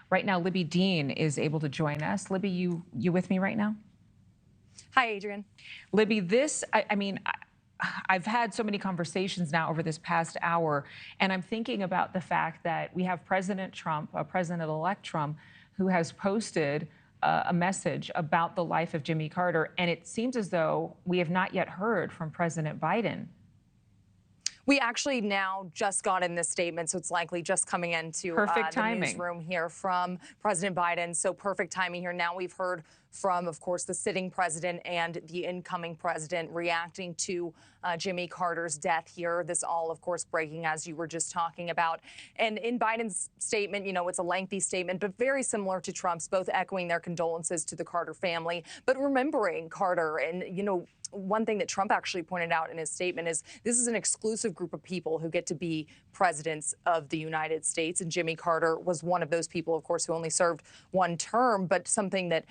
Right now, Libbey Dean is able to join us. Libbey, you with me right now? Hi, Adrienne. Libbey, I've had so many conversations now over this past hour, and I'm thinking about the fact that we have President Trump, President-elect Trump, who has posted a message about the life of Jimmy Carter, and it seems as though we have not yet heard from President Biden. We actually now just got in this statement, so it's likely just coming into the newsroom here from President Biden. So perfect timing here. Now we've heard from, of course, the sitting president and the incoming president reacting to Jimmy Carter's death here. This all, of course, breaking as you were just talking about. And in Biden's statement, you know, it's a lengthy statement, but very similar to Trump's, both echoing their condolences to the Carter family, but remembering Carter. And, you know, one thing that Trump actually pointed out in his statement is this is an exclusive group of people who get to be presidents of the United States. And Jimmy Carter was one of those people, of course, who only served one term, but something that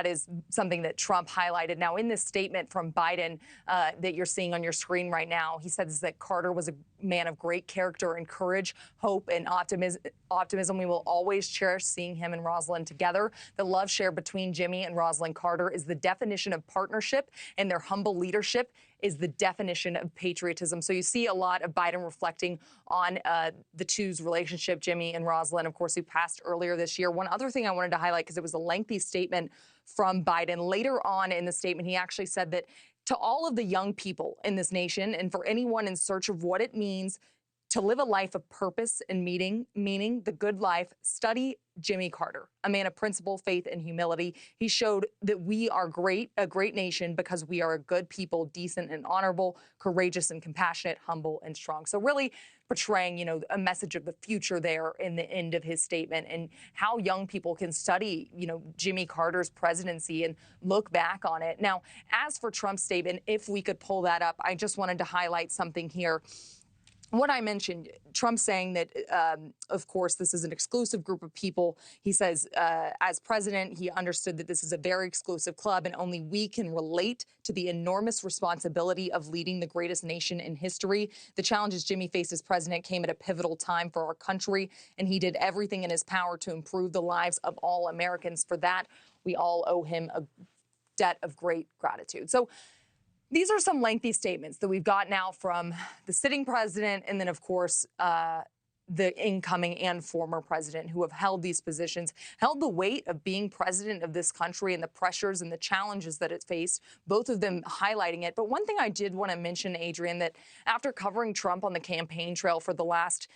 is something that Trump highlighted. Now, in this statement from Biden that you're seeing on your screen right now, he says that Carter was a man of great character and courage, hope, and optimism. We will always cherish seeing him and Rosalind together. The love shared between Jimmy and Rosalind Carter is the definition of partnership, and their humble leadership is the definition of patriotism. So you see a lot of Biden reflecting on the two's relationship, Jimmy and Rosalind, of course, who passed earlier this year. One other thing I wanted to highlight, because it was a lengthy statement from Biden, later on in the statement, he actually said that to all of the young people in this nation and for anyone in search of what it means to live a life of purpose and meaning the good life, study Jimmy Carter, a man of principle, faith, and humility. He showed that we are a great nation because we are a good people, decent and honorable, courageous and compassionate, humble and strong. So really portraying, you know, a message of the future there in the end of his statement, and how young people can study, you know, Jimmy Carter's presidency and look back on it. Now, as for Trump's statement, if we could pull that up, I just wanted to highlight something here. What I mentioned, Trump saying that, of course, this is an exclusive group of people. He says, as president, he understood that this is a very exclusive club and only we can relate to the enormous responsibility of leading the greatest nation in history. The challenges Jimmy faced as president came at a pivotal time for our country, and he did everything in his power to improve the lives of all Americans. For that, we all owe him a debt of great gratitude. So these are some lengthy statements that we've got now from the sitting president and then, of course, the incoming and former president who have held these positions, held the weight of being president of this country and the pressures and the challenges that it faced, both of them highlighting it. But one thing I did want to mention, Adrienne, that after covering Trump on the campaign trail for the last,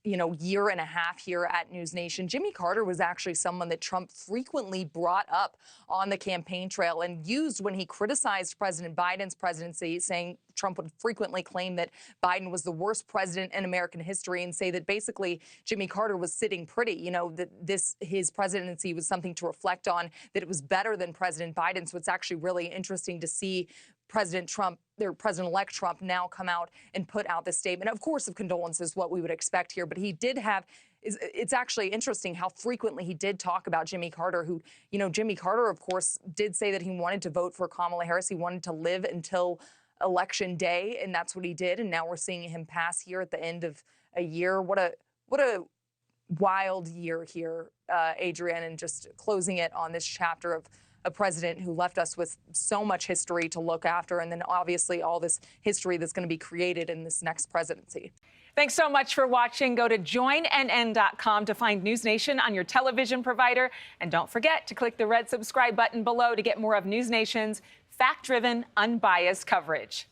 year and a half here at NewsNation, Jimmy Carter was actually someone that Trump frequently brought up on the campaign trail and used when he criticized President Biden's presidency, saying Trump would frequently claim that Biden was the worst president in American history and say that basically Jimmy Carter was sitting pretty, you know, that his presidency was something to reflect on, that it was better than President Biden. So it's actually really interesting to see President Trump, their President-elect Trump, now come out and put out this statement, of course, of condolences, what we would expect here. But he did have, it's actually interesting how frequently he did talk about Jimmy Carter, who, you know, Jimmy Carter, of course, did say that he wanted to vote for Kamala Harris. He wanted to live until Election Day, and that's what he did. And now we're seeing him pass here at the end of a year. What a wild year here, Adrienne, and just closing it on this chapter of a president who left us with so much history to look after, and then obviously all this history that's going to be created in this next presidency. Thanks so much for watching. Go to joinnn.com to find NewsNation on your television provider. And don't forget to click the red subscribe button below to get more of NewsNation's fact-driven, unbiased coverage.